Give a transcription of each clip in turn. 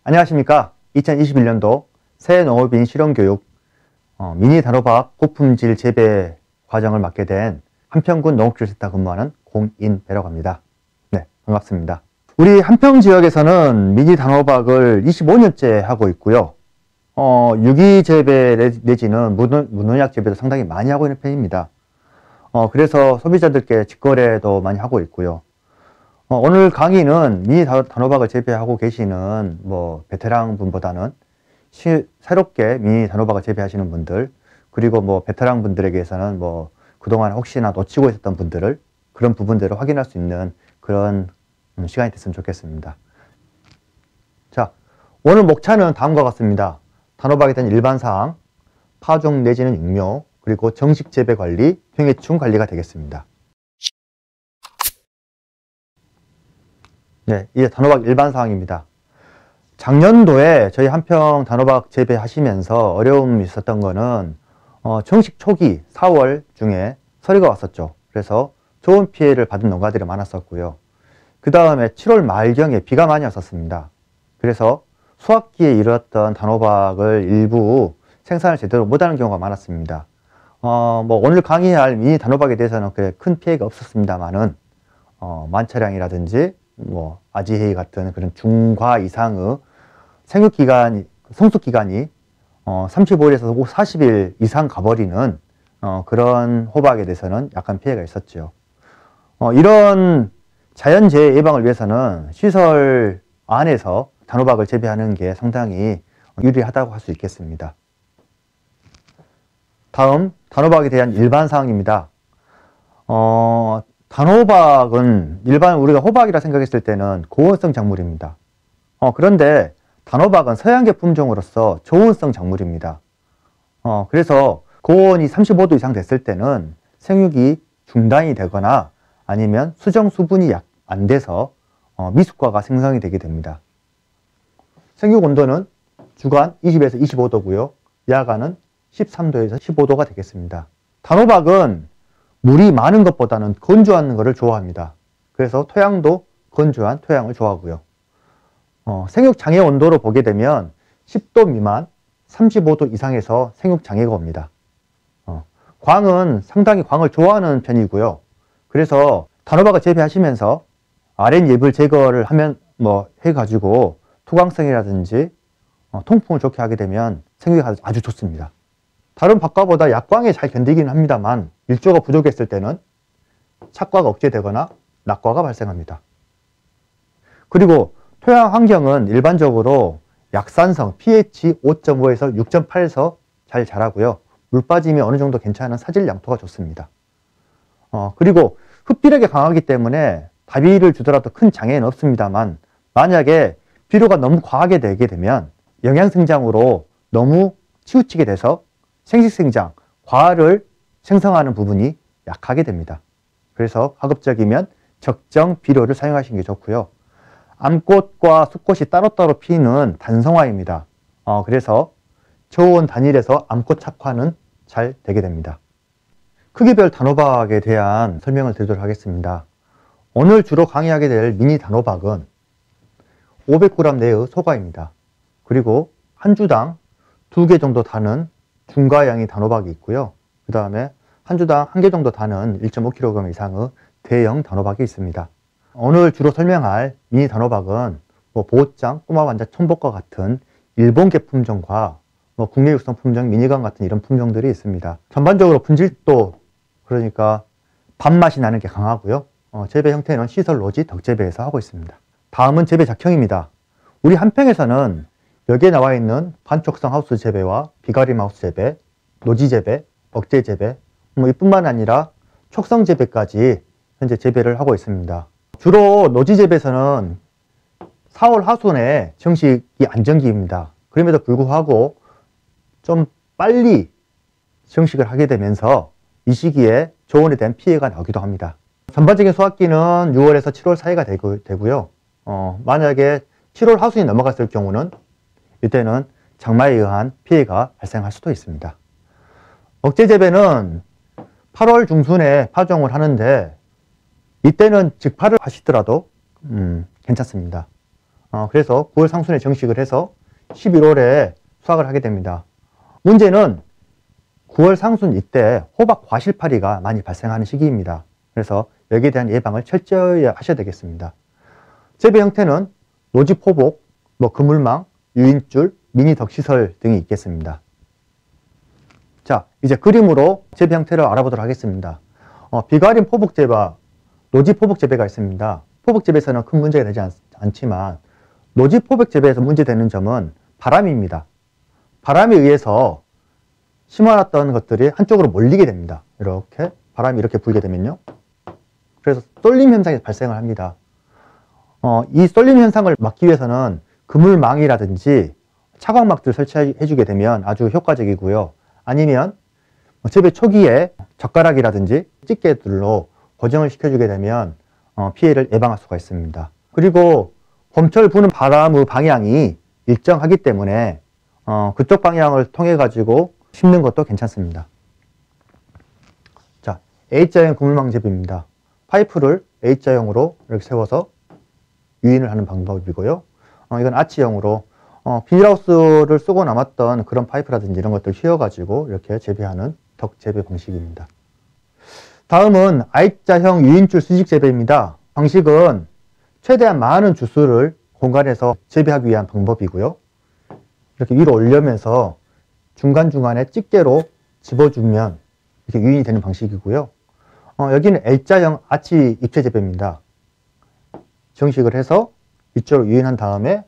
안녕하십니까. 2021년도 새 농업인 실용교육 미니 단호박 고품질 재배 과정을 맡게 된 한평군 농업기술센터 근무하는 공인배라고 합니다. 네, 반갑습니다. 우리 한평 지역에서는 미니 단호박을 25년째 하고 있고요. 유기 재배 내지는 무농약 재배도 상당히 많이 하고 있는 편입니다. 그래서 소비자들께 직거래도 많이 하고 있고요. 오늘 강의는 미니 단호박을 재배하고 계시는 베테랑 분보다는 새롭게 미니 단호박을 재배하시는 분들, 그리고 베테랑 분들에게서는 그동안 혹시나 놓치고 있었던 분들을 그런 부분들을 확인할 수 있는 그런 시간이 됐으면 좋겠습니다. 자, 오늘 목차는 다음과 같습니다. 단호박에 대한 일반사항, 파종 내지는 육묘, 그리고 정식 재배 관리, 병해충 관리가 되겠습니다. 네, 이게 단호박 일반사항입니다. 작년도에 저희 한평 단호박 재배하시면서 어려움이 있었던 거는 정식 초기 4월 중에 서리가 왔었죠. 그래서 좋은 피해를 받은 농가들이 많았었고요. 그 다음에 7월 말경에 비가 많이 왔었습니다. 그래서 수확기에 이르렀던 단호박을 일부 생산을 제대로 못하는 경우가 많았습니다. 오늘 강의할 미니 단호박에 대해서는 그래 큰 피해가 없었습니다만은 만차량이라든지 아지헤이 같은 그런 중과 이상의 성숙기간이 35일에서 40일 이상 가버리는 그런 호박에 대해서는 약간 피해가 있었죠. 이런 자연재해 예방을 위해서는 시설 안에서 단호박을 재배하는 게 상당히 유리하다고 할 수 있겠습니다. 다음, 단호박에 대한 일반사항입니다. 단호박은 일반 우리가 호박이라 생각했을 때는 고온성 작물입니다. 그런데 단호박은 서양계 품종으로서 저온성 작물입니다. 그래서 고온이 35도 이상 됐을 때는 생육이 중단이 되거나 아니면 수정 수분이 안 돼서 미숙과가 생성이 되게 됩니다. 생육 온도는 주간 20에서 25도고요. 야간은 13도에서 15도가 되겠습니다. 단호박은 물이 많은 것보다는 건조한 것을 좋아합니다. 그래서 토양도 건조한 토양을 좋아하고요. 생육 장애 온도로 보게 되면 10도 미만, 35도 이상에서 생육 장애가 옵니다. 광은 상당히 광을 좋아하는 편이고요. 그래서 단호박을 재배하시면서 아랫잎을 제거를 하면 해가지고 토광성이라든지 통풍을 좋게 하게 되면 생육이 아주 좋습니다. 다른 박과보다 약광에 잘 견디기는 합니다만 일조가 부족했을 때는 착과가 억제되거나 낙과가 발생합니다. 그리고 토양 환경은 일반적으로 약산성 pH 5.5에서 6.8에서 잘 자라고요. 물 빠짐이 어느 정도 괜찮은 사질 양토가 좋습니다. 그리고 흡비력이 강하기 때문에 다비를 주더라도 큰 장애는 없습니다만 만약에 비료가 너무 과하게 되게 되면 영양생장으로 너무 치우치게 돼서 생식생장, 과를 생성하는 부분이 약하게 됩니다. 그래서 가급적이면 적정 비료를 사용하시는 게 좋고요. 암꽃과 수꽃이 따로따로 피는 단성화입니다. 그래서 저온 단일에서 암꽃 착화는 잘 되게 됩니다. 크기별 단호박에 대한 설명을 드리도록 하겠습니다. 오늘 주로 강의하게 될 미니 단호박은 500g 내의 소가입니다. 그리고 한 주당 2개 정도 다는 중가양의 단호박이 있고요. 그 다음에 한 주당 1개 정도 다는 1.5kg 이상의 대형 단호박이 있습니다. 오늘 주로 설명할 미니 단호박은 보호짱, 꼬마반자, 촌복과 같은 일본계 품종과 국내 육성 품종, 미니건 같은 이런 품종들이 있습니다. 전반적으로 분질도 그러니까 밥맛이 나는 게 강하고요. 재배 형태는 시설 노지 덕재배에서 하고 있습니다. 다음은 재배 작형입니다. 우리 한평에서는 여기에 나와 있는 반촉성 하우스 재배와 비가림 하우스 재배, 노지 재배, 억제 재배 이뿐만 아니라 촉성 재배까지 현재 재배를 하고 있습니다. 주로 노지 재배에서는 4월 하순에 정식이 안정기입니다. 그럼에도 불구하고 좀 빨리 정식을 하게 되면서 이 시기에 저온에 대한 피해가 나기도 합니다. 전반적인 수확기는 6월에서 7월 사이가 되고요. 만약에 7월 하순이 넘어갔을 경우는 이때는 장마에 의한 피해가 발생할 수도 있습니다. 억제 재배는 8월 중순에 파종을 하는데 이때는 직파를 하시더라도 괜찮습니다. 그래서 9월 상순에 정식을 해서 11월에 수확을 하게 됩니다. 문제는 9월 상순 이때 호박 과실파리가 많이 발생하는 시기입니다. 그래서 여기에 대한 예방을 철저히 하셔야 되겠습니다. 재배 형태는 노지 포복, 그물망, 유인줄, 미니 덕시설 등이 있겠습니다. 자, 이제 그림으로 재배 형태를 알아보도록 하겠습니다. 비가림 포복 재배와 노지 포복 재배가 있습니다. 포복 재배에서는 큰 문제가 되지 않지만 노지 포복 재배에서 문제되는 점은 바람입니다. 바람에 의해서 심어놨던 것들이 한쪽으로 몰리게 됩니다. 이렇게 바람이 이렇게 불게 되면요. 그래서 쏠림 현상이 발생을 합니다. 이 쏠림 현상을 막기 위해서는 그물망이라든지 차광막들 설치해주게 되면 아주 효과적이고요. 아니면 재배 초기에 젓가락이라든지 집게들로 고정을 시켜주게 되면 피해를 예방할 수가 있습니다. 그리고 봄철 부는 바람의 방향이 일정하기 때문에 그쪽 방향을 통해 가지고 심는 것도 괜찮습니다. 자, A자형 그물망 재배입니다. 파이프를 A자형으로 이렇게 세워서 유인을 하는 방법이고요. 이건 아치형으로 비닐하우스를 쓰고 남았던 그런 파이프라든지 이런 것들 휘어가지고 이렇게 재배하는 덕 재배 방식입니다. 다음은 I자형 유인줄 수직 재배입니다. 방식은 최대한 많은 주스를 공간에서 재배하기 위한 방법이고요. 이렇게 위로 올려면서 중간중간에 집게로 집어주면 이렇게 유인이 되는 방식이고요. 여기는 L자형 아치 입체 재배입니다. 정식을 해서 위쪽으로 유인한 다음에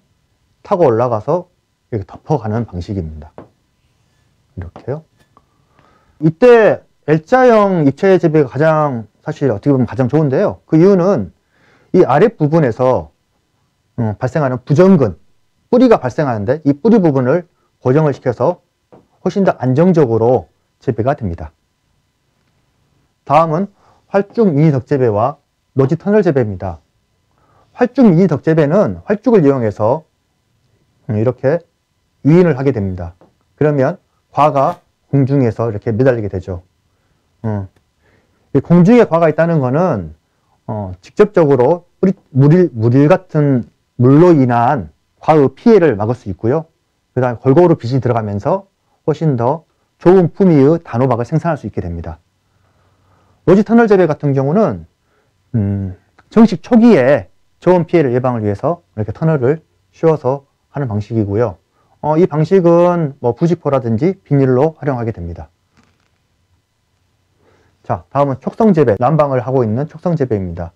타고 올라가서 이렇게 덮어가는 방식입니다. 이렇게요. 이때 L자형 입체 재배가 사실 어떻게 보면 가장 좋은데요. 그 이유는 이 아랫부분에서 발생하는 부정근, 뿌리가 발생하는데 이 뿌리 부분을 고정을 시켜서 훨씬 더 안정적으로 재배가 됩니다. 다음은 활쭉 미니 덕재배와 노지 터널 재배입니다. 활쭉 미니 덕재배는 활쭉을 이용해서 이렇게 유인을 하게 됩니다. 그러면 과가 공중에서 이렇게 매달리게 되죠. 공중에 과가 있다는 것은 직접적으로 물일 같은 물로 인한 과의 피해를 막을 수 있고요. 그 다음에 골고루 빛이 들어가면서 훨씬 더 좋은 품위의 단호박을 생산할 수 있게 됩니다. 노지 터널 재배 같은 경우는 정식 초기에 좋은 피해를 예방을 위해서 이렇게 터널을 씌워서 하는 방식이고요. 이 방식은 부직포라든지 비닐로 활용하게 됩니다. 자, 다음은 촉성 재배, 난방을 하고 있는 촉성 재배입니다.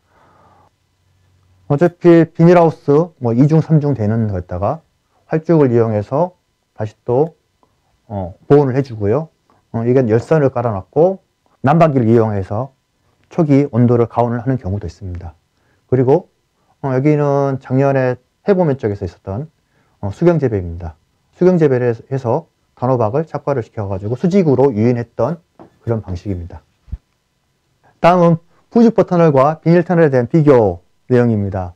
어차피 비닐하우스 2중, 3중 되는 거였다가 활쭉을 이용해서 다시 또 보온을 해주고요. 이건 열선을 깔아놨고 난방기를 이용해서 초기 온도를 가온을 하는 경우도 있습니다. 그리고 여기는 작년에 해보면 쪽에서 있었던 수경재배입니다. 수경재배를 해서 단호박을 착과를 시켜가지고 수직으로 유인했던 그런 방식입니다. 다음은 부직포 터널과 비닐 터널에 대한 비교 내용입니다.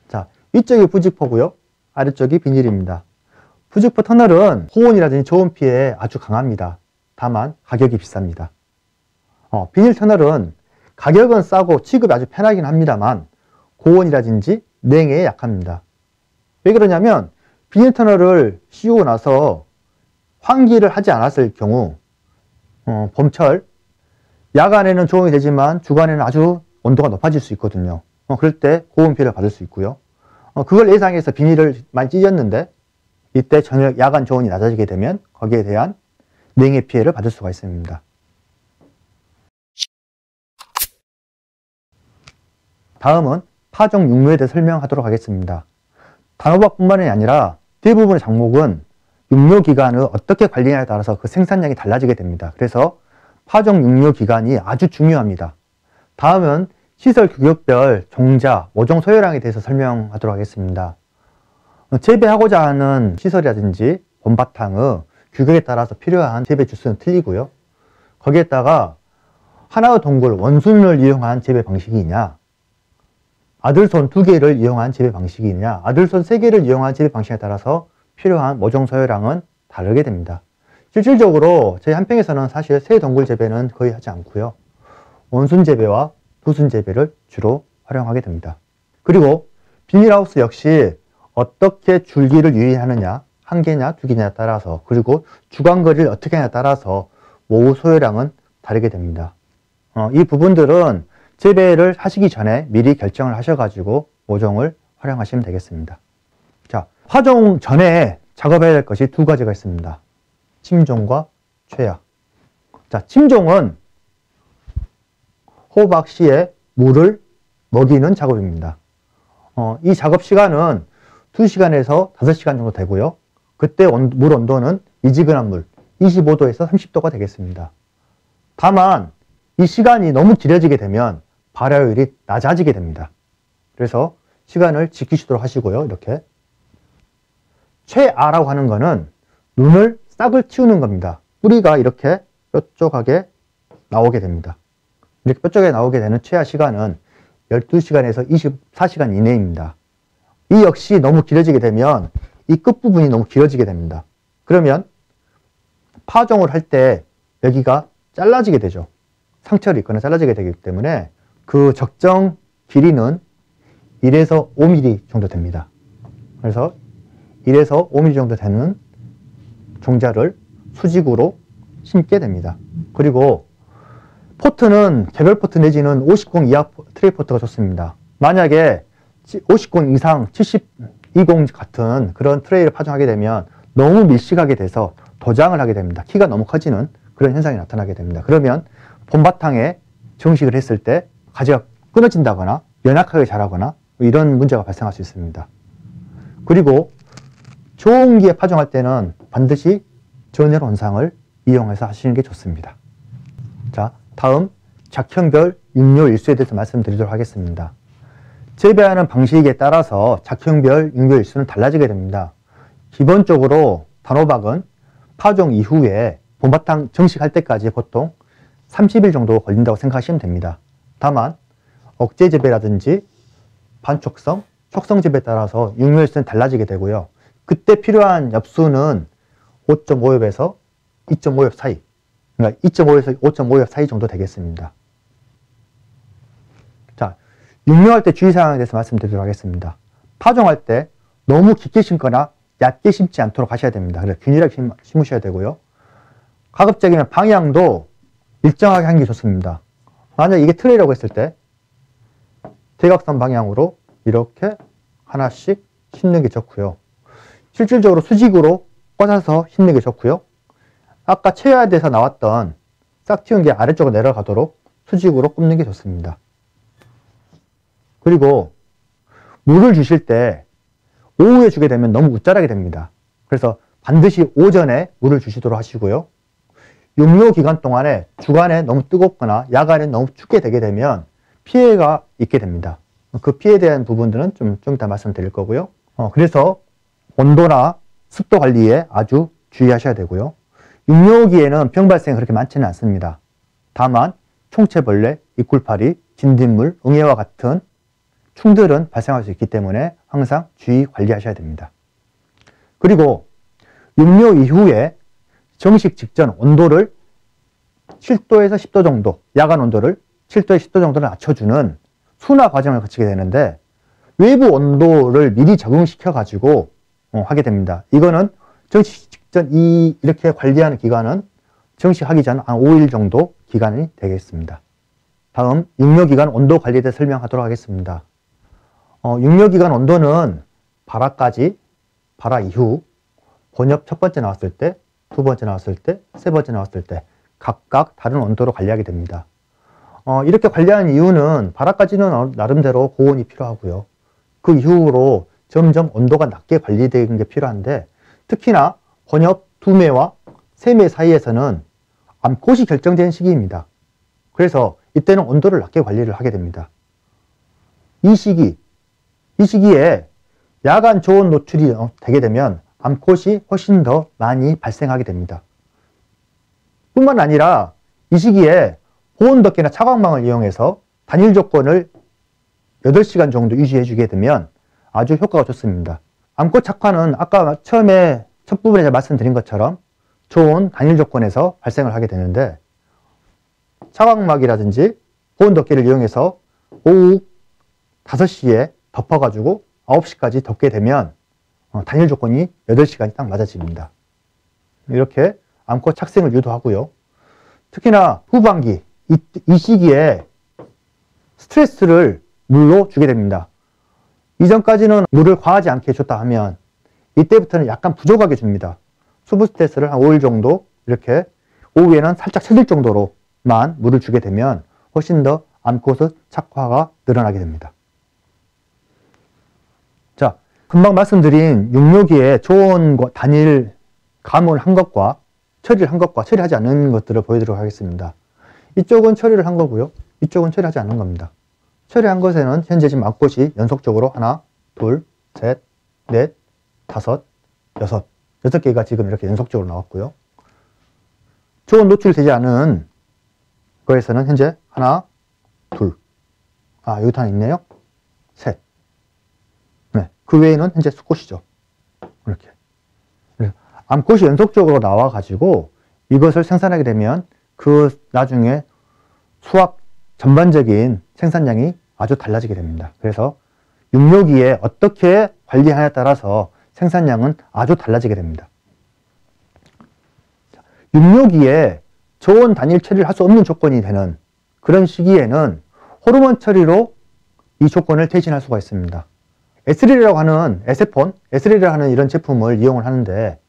자, 위쪽이 부직포고요. 아래쪽이 비닐입니다. 부직포 터널은 호온이라든지 저온 피해에 아주 강합니다. 다만 가격이 비쌉니다. 비닐 터널은 가격은 싸고 취급이 아주 편하긴 합니다만 고온이라든지 냉해에 약합니다. 왜 그러냐면 비닐 터널을 씌우고 나서 환기를 하지 않았을 경우 봄철 야간에는 적응이 되지만 주간에는 아주 온도가 높아질 수 있거든요. 그럴 때 고온 피해를 받을 수 있고요. 그걸 예상해서 비닐을 많이 찢었는데 이때 저녁 야간 저온이 낮아지게 되면 거기에 대한 냉해 피해를 받을 수가 있습니다. 다음은 파종 육묘에 대해 설명하도록 하겠습니다. 단호박뿐만이 아니라 대부분의 작목은 육묘 기간을 어떻게 관리하냐에 따라서 그 생산량이 달라지게 됩니다. 그래서 파종 육묘 기간이 아주 중요합니다. 다음은 시설 규격별 종자, 모종 소요량에 대해서 설명하도록 하겠습니다. 재배하고자 하는 시설이라든지 봄바탕의 규격에 따라서 필요한 재배 주수는 틀리고요. 거기에다가 하나의 동굴, 원순을 이용한 재배 방식이냐, 아들손 2개를 이용한 재배 방식이냐, 아들손 3개를 이용한 재배 방식에 따라서 필요한 모종 소요량은 다르게 됩니다. 실질적으로 저희 한평에서는 사실 새 동굴 재배는 거의 하지 않고요. 원순 재배와 부순 재배를 주로 활용하게 됩니다. 그리고 비닐하우스 역시 어떻게 줄기를 유인하느냐, 한 개냐, 두 개냐에 따라서, 그리고 주간거리를 어떻게 하냐에 따라서 모우 소요량은 다르게 됩니다. 이 부분들은 재배를 하시기 전에 미리 결정을 하셔가지고 모종을 활용하시면 되겠습니다. 자, 파종 전에 작업해야 될 것이 두 가지가 있습니다. 침종과 최약. 자, 침종은 호박 씨에 물을 먹이는 작업입니다. 이 작업 시간은 2시간에서 5시간 정도 되고요. 그때 물 온도는 미지근한 물 25도에서 30도가 되겠습니다. 다만 이 시간이 너무 길어지게 되면 발효율이 낮아지게 됩니다. 그래서 시간을 지키시도록 하시고요. 이렇게 최아라고 하는 거는 눈을 싹을 틔우는 겁니다. 뿌리가 이렇게 뾰족하게 나오게 됩니다. 이렇게 뾰족하게 나오게 되는 최아 시간은 12시간에서 24시간 이내입니다. 이 역시 너무 길어지게 되면 이 끝부분이 너무 길어지게 됩니다. 그러면 파종을 할 때 여기가 잘라지게 되죠. 상처를 입거나 잘라지게 되기 때문에 그 적정 길이는 1에서 5mm 정도 됩니다. 그래서 1에서 5mm 정도 되는 종자를 수직으로 심게 됩니다. 그리고 포트는 개별 포트 내지는 50공 이하 트레이 포트가 좋습니다. 만약에 50공 이상 7020 같은 그런 트레이를 파종하게 되면 너무 밀식하게 돼서 도장을 하게 됩니다. 키가 너무 커지는 그런 현상이 나타나게 됩니다. 그러면 봄바탕에 정식을 했을 때 가지가 끊어진다거나 연약하게 자라거나 이런 문제가 발생할 수 있습니다. 그리고 저온기에 파종할 때는 반드시 전열 온상을 이용해서 하시는 게 좋습니다. 자, 다음 작형별 육묘 일수에 대해서 말씀드리도록 하겠습니다. 재배하는 방식에 따라서 작형별 육묘 일수는 달라지게 됩니다. 기본적으로 단호박은 파종 이후에 봄바탕 정식할 때까지 보통 30일 정도 걸린다고 생각하시면 됩니다. 다만 억제 재배라든지 반촉성, 촉성 재배에 따라서 육묘 일수는 달라지게 되고요. 그때 필요한 엽수는 5.5엽에서 2.5엽 사이, 그러니까 2.5에서 5.5엽 사이 정도 되겠습니다. 자, 육묘할 때 주의사항에 대해서 말씀드리도록 하겠습니다. 파종할 때 너무 깊게 심거나 얕게 심지 않도록 하셔야 됩니다. 그래서 균일하게 심으셔야 되고요. 가급적이면 방향도 일정하게 하는 게 좋습니다. 만약 이게 트레이라고 했을 때 대각선 방향으로 이렇게 하나씩 심는 게 좋고요. 실질적으로 수직으로 꽂아서 심는 게 좋고요. 아까 최하대에서 나왔던 싹 틔운 게 아래쪽으로 내려가도록 수직으로 꼽는 게 좋습니다. 그리고 물을 주실 때 오후에 주게 되면 너무 웃자라게 됩니다. 그래서 반드시 오전에 물을 주시도록 하시고요. 육묘 기간 동안에 주간에 너무 뜨겁거나 야간에 너무 춥게 되게 되면 피해가 있게 됩니다. 그 피해에 대한 부분들은 좀 이따 말씀드릴 거고요. 그래서 온도나 습도 관리에 아주 주의하셔야 되고요. 육묘기에는 병 발생이 그렇게 많지는 않습니다. 다만 총체벌레, 이꿀파리, 진딧물, 응애와 같은 충들은 발생할 수 있기 때문에 항상 주의 관리하셔야 됩니다. 그리고 육묘 이후에 정식 직전 온도를 7도에서 10도 정도, 야간 온도를 7도에서 10도 정도를 낮춰주는 순화 과정을 거치게 되는데 외부 온도를 미리 적응시켜 가지고 하게 됩니다. 이거는 정식 직전 이렇게 관리하는 기간은 정식하기 전 한 5일 정도 기간이 되겠습니다. 다음 육묘기간 온도 관리에 대해 설명하도록 하겠습니다. 육묘기간 온도는 발화까지, 발화 이후, 본엽 첫 번째 나왔을 때, 두 번째 나왔을 때, 세 번째 나왔을 때 각각 다른 온도로 관리하게 됩니다. 이렇게 관리하는 이유는 발화까지는 나름대로 고온이 필요하고요. 그 이후로 점점 온도가 낮게 관리되는 게 필요한데 특히나 혼엽 2매와 3매 사이에서는 암꽃이 결정된 시기입니다. 그래서 이때는 온도를 낮게 관리를 하게 됩니다. 이 시기에 야간 저온 노출이 되게 되면 암꽃이 훨씬 더 많이 발생하게 됩니다. 뿐만 아니라 이 시기에 보온덮개나 차광망을 이용해서 단일 조건을 8시간 정도 유지해 주게 되면 아주 효과가 좋습니다. 암꽃 착화는 아까 처음에 첫 부분에 말씀드린 것처럼 좋은 단일 조건에서 발생을 하게 되는데 차광막이라든지 보온덮개를 이용해서 오후 5시에 덮어가지고 9시까지 덮게 되면 단일 조건이 8시간이 딱 맞아집니다. 이렇게 암코 착생을 유도하고요. 특히나 후반기, 이 시기에 스트레스를 물로 주게 됩니다. 이전까지는 물을 과하지 않게 줬다 하면 이때부터는 약간 부족하게 줍니다. 수분 스트레스를 한 5일 정도 이렇게 오후에는 살짝 처질 정도로만 물을 주게 되면 훨씬 더 암컷의 착화가 늘어나게 됩니다. 자, 금방 말씀드린 육묘기에 좋은 단일 감을 한 것과 처리를 한 것과 처리하지 않는 것들을 보여드리도록 하겠습니다. 이쪽은 처리를 한 거고요. 이쪽은 처리하지 않는 겁니다. 처리한 것에는 현재 지금 암꽃이 연속적으로 하나, 둘, 셋, 넷, 다섯, 여섯 개가 지금 이렇게 연속적으로 나왔고요. 초원 노출되지 않은 거에서는 현재 하나, 둘, 여기도 하나 있네요. 셋. 네, 그 외에는 현재 수꽃이죠. 이렇게. 암꽃이 연속적으로 나와가지고 이것을 생산하게 되면 그 나중에 수확 전반적인 생산량이 아주 달라지게 됩니다. 그래서 육묘기에 어떻게 관리하냐에 따라서 생산량은 아주 달라지게 됩니다. 육묘기에 저온 단일 처리를 할 수 없는 조건이 되는 그런 시기에는 호르몬 처리로 이 조건을 대신할 수가 있습니다. 에스릴이라고 하는 에세폰, 에스릴이라고 하는 이런 제품을 이용을 하는데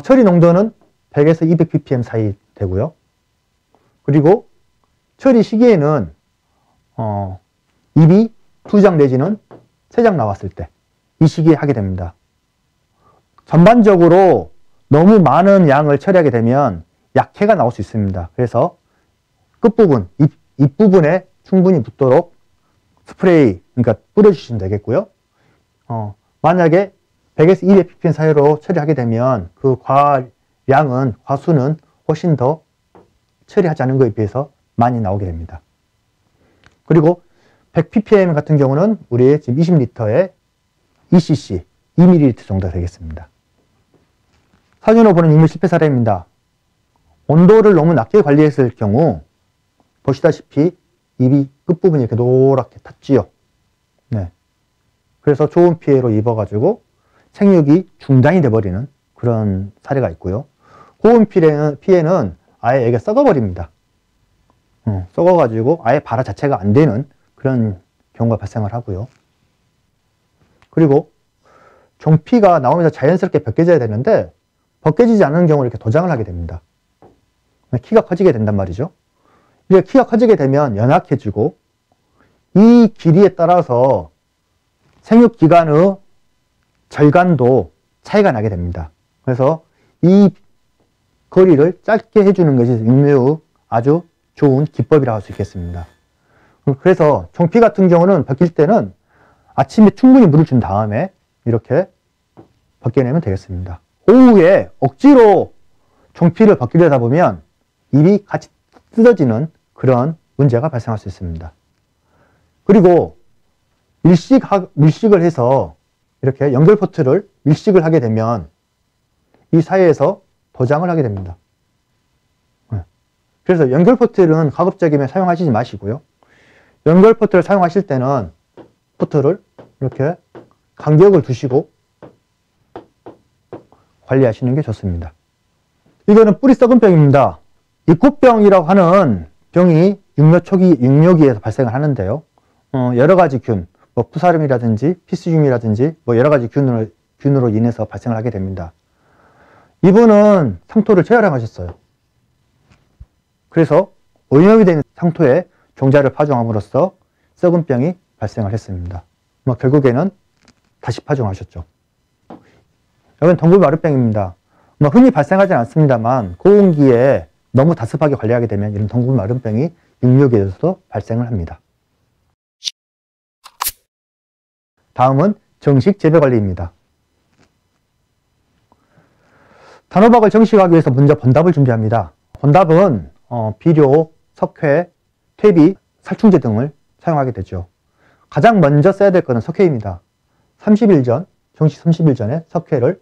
처리 농도는 100에서 200ppm 사이 되고요. 그리고 처리 시기에는 잎이 2장 내지는 3장 나왔을 때 이 시기에 하게 됩니다. 전반적으로 너무 많은 양을 처리하게 되면 약해가 나올 수 있습니다. 그래서 끝부분, 잎 부분에 충분히 묻도록 스프레이, 그러니까 뿌려주시면 되겠고요. 만약에 100에서 200ppm 사이로 처리하게 되면 그 과수는 훨씬 더 처리하지 않은 것에 비해서 많이 나오게 됩니다. 그리고 100ppm 같은 경우는 우리 지금 20리터에 2cc, 2ml 정도 되겠습니다. 사진으로 보는 육묘 실패 사례입니다. 온도를 너무 낮게 관리했을 경우 보시다시피 잎이 끝부분이 이렇게 노랗게 탔지요. 네. 그래서 좋은 피해로 입어가지고 생육이 중단이 돼버리는 그런 사례가 있고요. 고온 피해는 아예 애가 썩어버립니다. 썩어가지고 아예 발화 자체가 안 되는 그런 경우가 발생을 하고요. 그리고 종피가 나오면서 자연스럽게 벗겨져야 되는데 벗겨지지 않는 경우는 이렇게 도장을 하게 됩니다. 키가 커지게 된단 말이죠. 이렇게 키가 커지게 되면 연약해지고 이 길이에 따라서 생육 기간의 절간도 차이가 나게 됩니다. 그래서 이 거리를 짧게 해주는 것이 육묘의 아주 좋은 기법이라고 할 수 있겠습니다. 그래서 종피 같은 경우는 벗길 때는 아침에 충분히 물을 준 다음에 이렇게 벗겨내면 되겠습니다. 오후에 억지로 종피를 벗기려다 보면 잎이 같이 뜯어지는 그런 문제가 발생할 수 있습니다. 그리고 밀식을 해서 이렇게 연결포트를 밀식을 하게 되면 이 사이에서 도장을 하게 됩니다. 그래서 연결포트는 가급적이면 사용하시지 마시고요. 연결포트를 사용하실 때는 포트를 이렇게 간격을 두시고 관리하시는 게 좋습니다. 이거는 뿌리 썩은 병입니다. 입구병이라고 하는 병이 육묘기에서 발생을 하는데요. 여러 가지 균, 푸사름이라든지 피스줌이라든지 여러 가지 균으로 인해서 발생을 하게 됩니다. 이분은 상토를 재활용하셨어요. 그래서 오염이 된 상토에 종자를 파종함으로써 썩은 병이 발생을 했습니다. 결국에는 다시 파종하셨죠. 이건 덩굴마루병입니다. 흔히 발생하지는 않습니다만 고온기에 너무 다습하게 관리하게 되면 이런 덩굴마루병이 육묘기에서도 발생을 합니다. 다음은 정식 재배관리입니다. 단호박을 정식하기 위해서 먼저 번답을 준비합니다. 번답은 비료, 석회, 퇴비, 살충제 등을 사용하게 되죠. 가장 먼저 써야 될 것은 석회입니다. 30일 전, 정식 30일 전에 석회를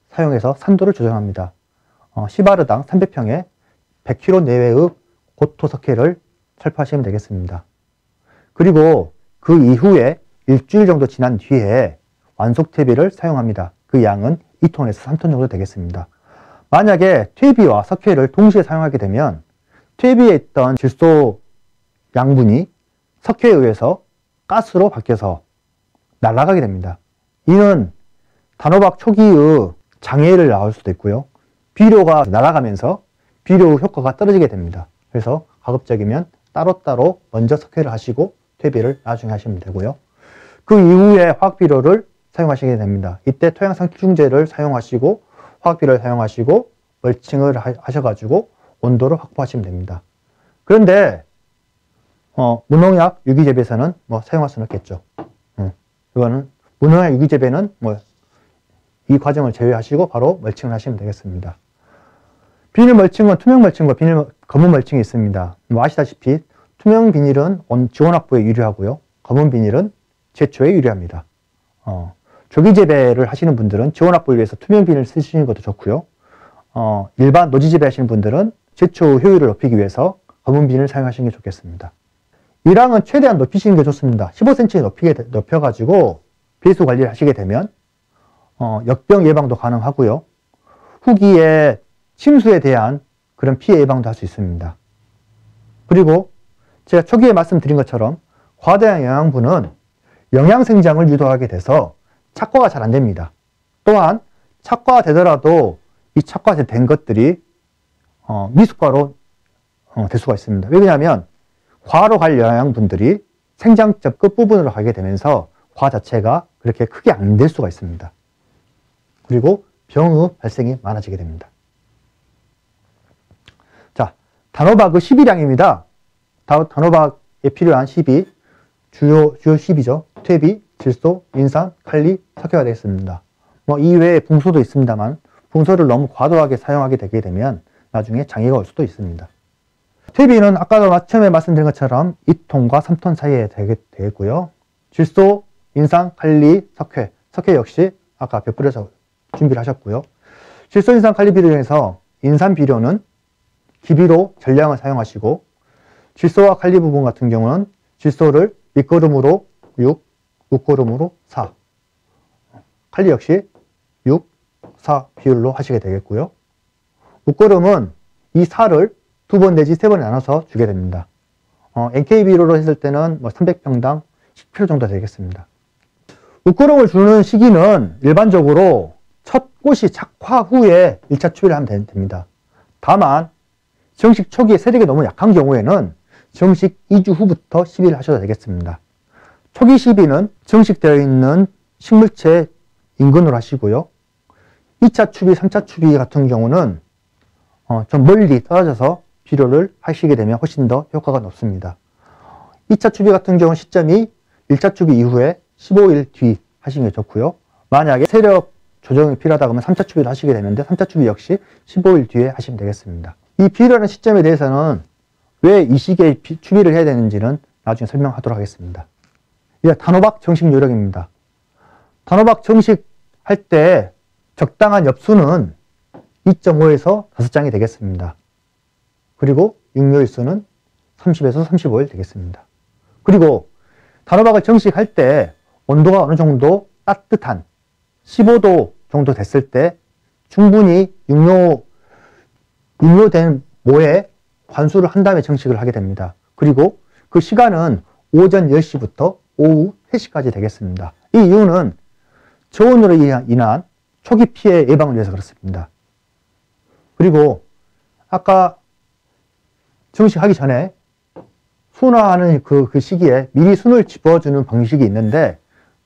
사용해서 산도를 조정합니다. 시바르당 300평에 100kg 내외의 고토 석회를 살포하시면 되겠습니다. 그리고 그 이후에 일주일 정도 지난 뒤에 완속 퇴비를 사용합니다. 그 양은 2톤에서 3톤 정도 되겠습니다. 만약에 퇴비와 석회를 동시에 사용하게 되면 퇴비에 있던 질소 양분이 석회에 의해서 가스로 바뀌어서 날아가게 됩니다. 이는 단호박 초기의 장애를 낳을 수도 있고요. 비료가 날아가면서 비료 효과가 떨어지게 됩니다. 그래서 가급적이면 따로따로 먼저 석회를 하시고 퇴비를 나중에 하시면 되고요. 그 이후에 화학비료를 사용하시게 됩니다. 이때 토양상충제를 사용하시고 화학비료를 사용하시고 멀칭을 하셔가지고 온도를 확보하시면 됩니다. 그런데 무농약 유기재배에서는 사용할 수는 없겠죠. 이거는 무농약 유기재배는 이 과정을 제외하시고 바로 멀칭을 하시면 되겠습니다. 비닐 멀칭은 투명 멀칭과 검은 멀칭이 있습니다. 아시다시피 투명 비닐은 지원 확보에 유리하고요. 검은 비닐은 제초에 유리합니다. 조기 재배를 하시는 분들은 지원 확보를 위해서 투명 비닐을 쓰시는 것도 좋고요. 일반 노지 재배 하시는 분들은 제초 효율을 높이기 위해서 검은 비닐을 사용하시는 게 좋겠습니다. 이랑은 최대한 높이시는 게 좋습니다. 15cm 높여가지고 배수 관리를 하시게 되면 역병 예방도 가능하고요. 후기에 침수에 대한 그런 피해 예방도 할 수 있습니다. 그리고 제가 초기에 말씀드린 것처럼 과다한 영양분은 영양 생장을 유도하게 돼서 착과가 잘 안 됩니다. 또한 착과가 되더라도 이 착과된 것들이 미숙과로 될 수가 있습니다. 왜냐하면 과로 갈 영양분들이 생장점 끝부분으로 가게 되면서 과 자체가 그렇게 크게 안 될 수가 있습니다. 그리고 병의 발생이 많아지게 됩니다. 자, 단호박의 시비량입니다. 단호박에 필요한 시비, 주요 시비죠. 퇴비, 질소, 인산, 칼리, 석회가 되겠습니다. 이외에 붕소도 있습니다만 붕소를 너무 과도하게 사용하게 되게 되면 나중에 장애가 올 수도 있습니다. 퇴비는 아까도 처음에 말씀드린 것처럼 2톤과 3톤 사이에 되겠고요. 질소, 인산, 칼리, 석회 역시 아까 앞에 뿌려서 준비를 하셨고요. 질소, 인산, 칼리 비료 중에서 인산 비료는 기비로 전량을 사용하시고 질소와 칼리 부분 같은 경우는 질소를 밑거름으로 6, 웃거름으로 4, 칼리 역시 6, 4 비율로 하시게 되겠고요. 웃거름은 이 4를 2번 내지 3번에 나눠서 주게 됩니다. NK 비료로 했을 때는 300평당 10kg 정도 되겠습니다. 웃거름을 주는 시기는 일반적으로 첫 꽃이 착화 후에 1차 추비를 하면 됩니다. 다만 정식 초기에 세력이 너무 약한 경우에는 정식 2주 후부터 시비를 하셔도 되겠습니다. 초기 시비는 정식되어 있는 식물체 인근으로 하시고요. 2차 추비, 3차 추비 같은 경우는 좀 멀리 떨어져서 비료를 하시게 되면 훨씬 더 효과가 높습니다. 2차 추비 같은 경우 시점이 1차 추비 이후에 15일 뒤 하시는 게 좋고요. 만약에 세력 조정이 필요하다 그러면 3차 추비를 하시게 되는데 3차 추비 역시 15일 뒤에 하시면 되겠습니다. 이 비료라는 시점에 대해서는 왜 이 시기에 추비를 해야 되는지는 나중에 설명하도록 하겠습니다. 이제 단호박 정식 요령입니다. 단호박 정식 할 때 적당한 엽수는 2.5에서 5장이 되겠습니다. 그리고 육묘일수는 30에서 35일 되겠습니다. 그리고 단호박을 정식할 때 온도가 어느 정도 따뜻한 15도 정도 됐을 때 충분히 육묘된 모에 관수를 한 다음에 정식을 하게 됩니다. 그리고 그 시간은 오전 10시부터 오후 3시까지 되겠습니다. 이 이유는 저온으로 인한 초기 피해 예방을 위해서 그렇습니다. 그리고 아까 정식하기 전에 순화하는 그 시기에 미리 순을 집어주는 방식이 있는데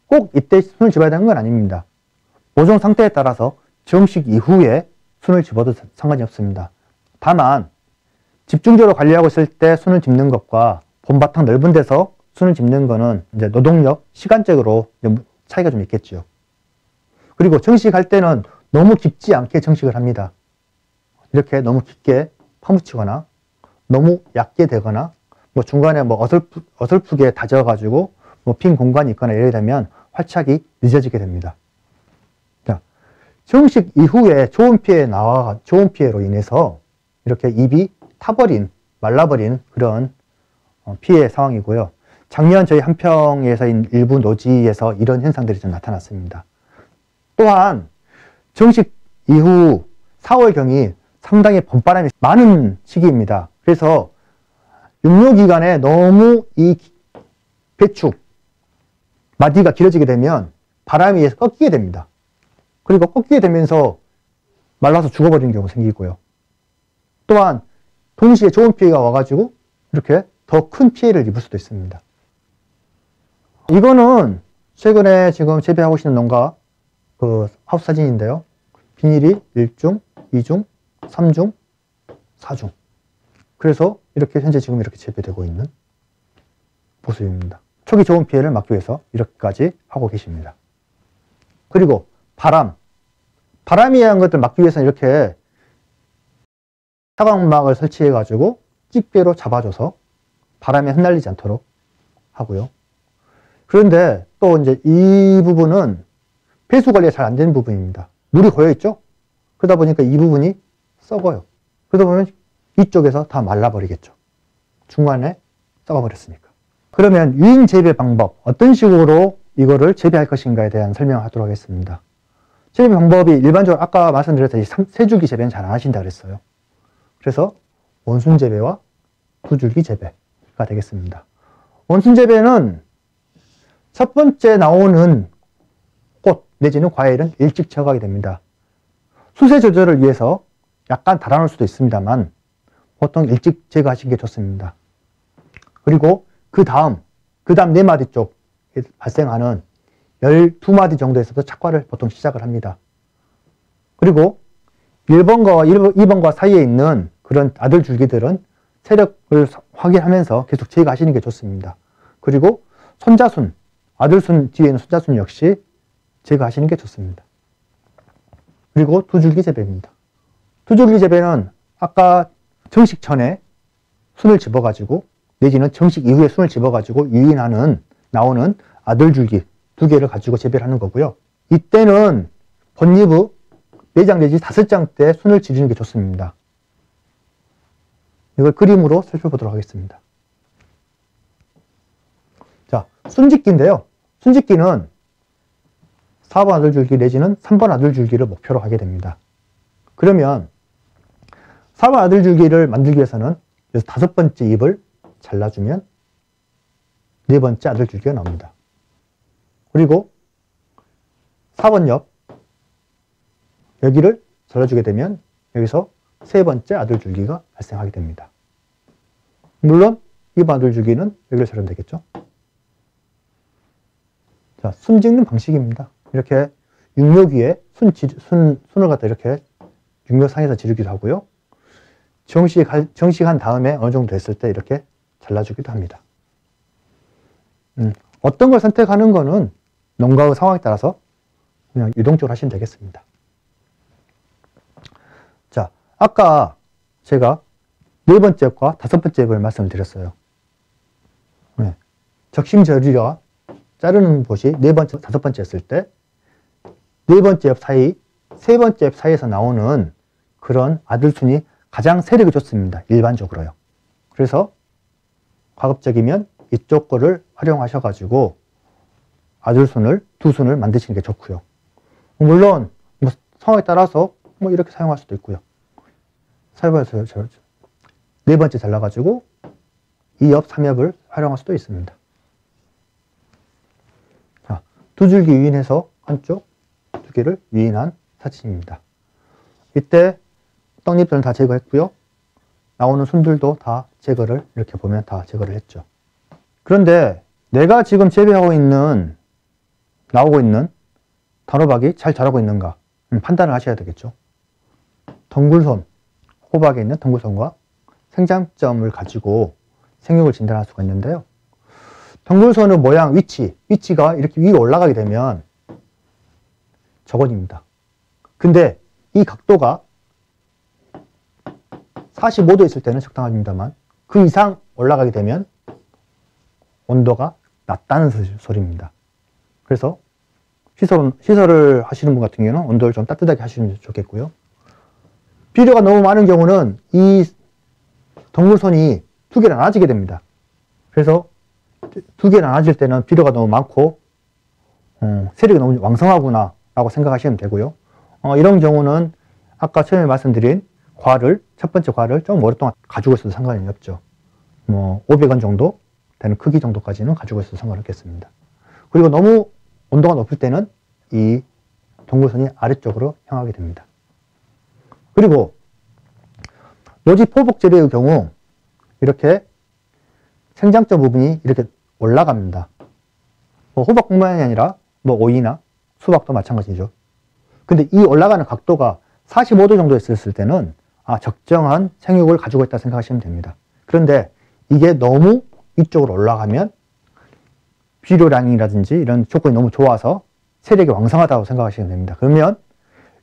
꼭 이때 순을 집어야 되는 건 아닙니다. 모종 상태에 따라서 정식 이후에 순을 집어도 상관이 없습니다. 다만 집중적으로 관리하고 있을 때 순을 집는 것과 봄바탕 넓은 데서 순을 집는 거는 이제 노동력, 시간적으로 차이가 좀 있겠죠. 그리고 정식할 때는 너무 깊지 않게 정식을 합니다. 이렇게 너무 깊게 파묻히거나 너무 얕게 되거나 중간에 어설프게 다져가지고 빈 공간이 있거나 예를 들면 활착이 늦어지게 됩니다. 자, 정식 이후에 좋은 피해로 인해서 이렇게 잎이 타버린, 말라버린 그런 피해 상황이고요. 작년 저희 한평에서 일부 노지에서 이런 현상들이 좀 나타났습니다. 또한 정식 이후 4월경이 상당히 봄바람이 많은 시기입니다. 그래서 육묘기간에 너무 이 배추 마디가 길어지게 되면 바람에 의해서 꺾이게 됩니다. 그리고 꺾이게 되면서 말라서 죽어버리는 경우가 생기고요. 또한 동시에 좋은 피해가 와가지고 이렇게 더 큰 피해를 입을 수도 있습니다. 이거는 최근에 지금 재배하고 계시는 농가 그 하우스 사진인데요. 비닐이 1중, 2중, 3중, 4중. 그래서 이렇게 현재 지금 이렇게 재배되고 있는 모습입니다. 초기 좋은 피해를 막기 위해서 이렇게까지 하고 계십니다. 그리고 바람이 의한 것들 막기 위해서는 이렇게 차광막을 설치해 가지고 집게로 잡아줘서 바람에 흩날리지 않도록 하고요. 그런데 또 이제 이 부분은 배수 관리가 잘 안 되는 부분입니다. 물이 고여 있죠? 그러다 보니까 이 부분이 썩어요. 그러다 보면 이쪽에서 다 말라버리겠죠. 중간에 썩어버렸으니까. 그러면 유인 재배 방법, 어떤 식으로 이거를 재배할 것인가에 대한 설명을 하도록 하겠습니다. 재배 방법이 일반적으로 아까 말씀드렸듯이 세줄기 재배는 잘 안 하신다 그랬어요. 그래서 원순 재배와 두줄기 재배가 되겠습니다. 원순 재배는 첫 번째 나오는 꽃 내지는 과일은 일찍 제거하게 됩니다. 수세 조절을 위해서 약간 달아놓을 수도 있습니다만 보통 일찍 제거하시는 게 좋습니다. 그리고 그 다음 4마디 쪽에 발생하는 12마디 정도에서도 착과를 보통 시작을 합니다. 그리고 1번과 2번과 사이에 있는 그런 아들 줄기들은 세력을 확인하면서 계속 제거하시는 게 좋습니다. 그리고 손자순, 아들순 뒤에 있는 손자순 역시 제거하시는 게 좋습니다. 그리고 두줄기 재배입니다. 두줄기 재배는 아까 정식 전에 순을 집어가지고 내지는 정식 이후에 순을 집어가지고 유인하는 나오는 아들줄기 2개를 가지고 재배를 하는 거고요. 이때는 본잎의 4장 내지 5장 때 순을 지르는 게 좋습니다. 이걸 그림으로 살펴보도록 하겠습니다. 자, 순짓기인데요. 순짓기는 4번 아들줄기 내지는 3번 아들줄기를 목표로 하게 됩니다. 그러면 4번 아들줄기를 만들기 위해서는 그래서 5번째 잎을 잘라주면 4번째 아들줄기가 나옵니다. 그리고 4번 옆 여기를 잘라주게 되면 여기서 3번째 아들줄기가 발생하게 됩니다. 물론 2번 아들줄기는 여기를 자르면 되겠죠. 자, 순 짓는 방식입니다. 이렇게 육묘기에 순을 갖다 이렇게 육묘상에서 지르기도 하고요. 정식한 다음에 어느 정도 됐을 때 이렇게 잘라주기도 합니다. 어떤 걸 선택하는 거는 농가의 상황에 따라서 그냥 유동적으로 하시면 되겠습니다. 자, 아까 제가 4번째 잎과 5번째 잎을 말씀을 드렸어요. 네. 적심저리가 자르는 곳이 4번째, 5번째 였을 때 4번째 잎 사이, 3번째 잎 사이에서 나오는 그런 아들순이 가장 세력이 좋습니다. 일반적으로요. 그래서 가급적이면 이쪽 거를 활용하셔가지고 아들순을 2순을 만드시는 게 좋고요. 물론 뭐 상황에 따라서 뭐 이렇게 사용할 수도 있고요. 4번째 잘라가지고 2옆, 3옆을 활용할 수도 있습니다. 자, 2줄기 유인해서 한쪽 2개를 유인한 사진입니다. 이때 떡잎들은 다 제거했고요. 나오는 순들도 다 제거를 이렇게 보면 다 제거를 했죠. 그런데 내가 지금 재배하고 있는 나오고 있는 단호박이 잘 자라고 있는가 판단을 하셔야 되겠죠. 덩굴손, 호박에 있는 덩굴손과 생장점을 가지고 생육을 진단할 수가 있는데요. 덩굴손의 모양, 위치가 이렇게 위로 올라가게 되면 저건입니다. 근데 이 각도가 45도 있을 때는 적당합니다만 그 이상 올라가게 되면 온도가 낮다는 소리입니다. 그래서 시설을 하시는 분 같은 경우는 온도를 좀 따뜻하게 하시면 좋겠고요. 비료가 너무 많은 경우는 이 덩굴손이 2개로 나눠지게 됩니다. 그래서 두 개 나눠질 때는 비료가 너무 많고 세력이 너무 왕성하구나 라고 생각하시면 되고요. 이런 경우는 아까 처음에 말씀드린 첫 번째 과를 좀 오랫동안 가지고 있어도 상관이 없죠. 뭐 500원 정도 되는 크기 정도까지는 가지고 있어도 상관없겠습니다. 그리고 너무 온도가 높을 때는 이 동굴선이 아래쪽으로 향하게 됩니다. 그리고 노지 포복 재배의 경우 이렇게 생장점 부분이 이렇게 올라갑니다. 뭐 호박뿐만이 아니라 뭐 오이나 수박도 마찬가지죠. 근데 이 올라가는 각도가 45도 정도 있었을 때는 적정한 생육을 가지고 있다 생각하시면 됩니다. 그런데 이게 너무 위쪽으로 올라가면 비료량이라든지 이런 조건이 너무 좋아서 세력이 왕성하다고 생각하시면 됩니다. 그러면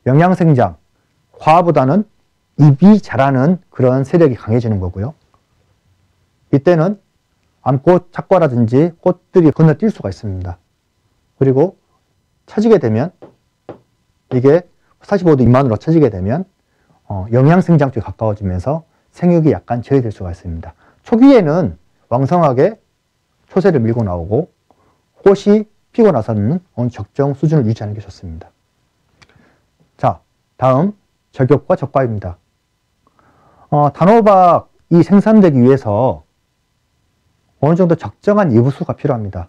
영양생장, 과보다는 잎이 자라는 그런 세력이 강해지는 거고요. 이때는 암꽃, 착과라든지 꽃들이 건너뛸 수가 있습니다. 그리고 처지게 되면 이게 45도 미만으로 처지게 되면 영양생장 쪽에 가까워지면서 생육이 약간 저해될 수가 있습니다. 초기에는 왕성하게 초세를 밀고 나오고 꽃이 피고 나서는 어느 적정 수준을 유지하는 게 좋습니다. 자, 다음 저격과 적과입니다. 단호박이 생산되기 위해서 어느 정도 적정한 이부수가 필요합니다.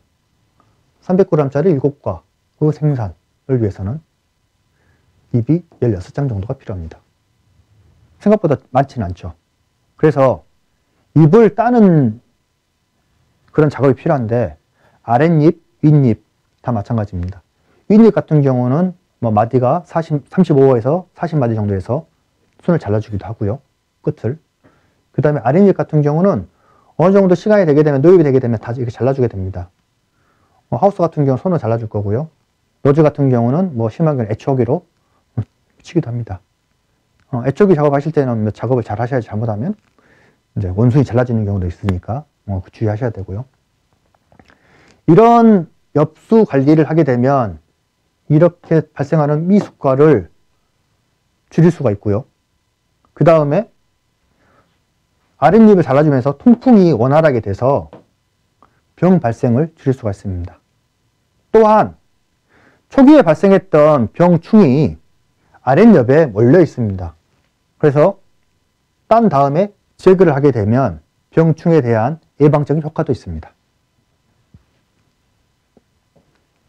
300g짜리 7과 그 생산을 위해서는 잎이 16장 정도가 필요합니다. 생각보다 많지는 않죠. 그래서 잎을 따는 그런 작업이 필요한데 아랫잎, 윗잎 다 마찬가지입니다. 윗잎 같은 경우는 뭐 마디가 35에서 40마디 정도에서 순을 잘라주기도 하고요. 끝을. 그 다음에 아랫잎 같은 경우는 어느 정도 시간이 되게 되면, 노엽이 되게 되면 다 이렇게 잘라주게 됩니다. 하우스 같은 경우는 손으로 잘라줄 거고요. 노즈 같은 경우는 뭐 심한 경우는 애초기로 치기도 합니다. 애초기 작업하실 때는 작업을 잘 하셔야지, 잘못하면 이제 원숭이 잘라지는 경우도 있으니까 주의하셔야 되고요. 이런 엽수 관리를 하게 되면 이렇게 발생하는 미숙과를 줄일 수가 있고요. 그 다음에 아랫잎을 잘라주면서 통풍이 원활하게 돼서 병 발생을 줄일 수가 있습니다. 또한 초기에 발생했던 병충이 아랫잎에 몰려 있습니다. 그래서 딴 다음에 제거를 하게 되면 병충에 대한 예방적인 효과도 있습니다.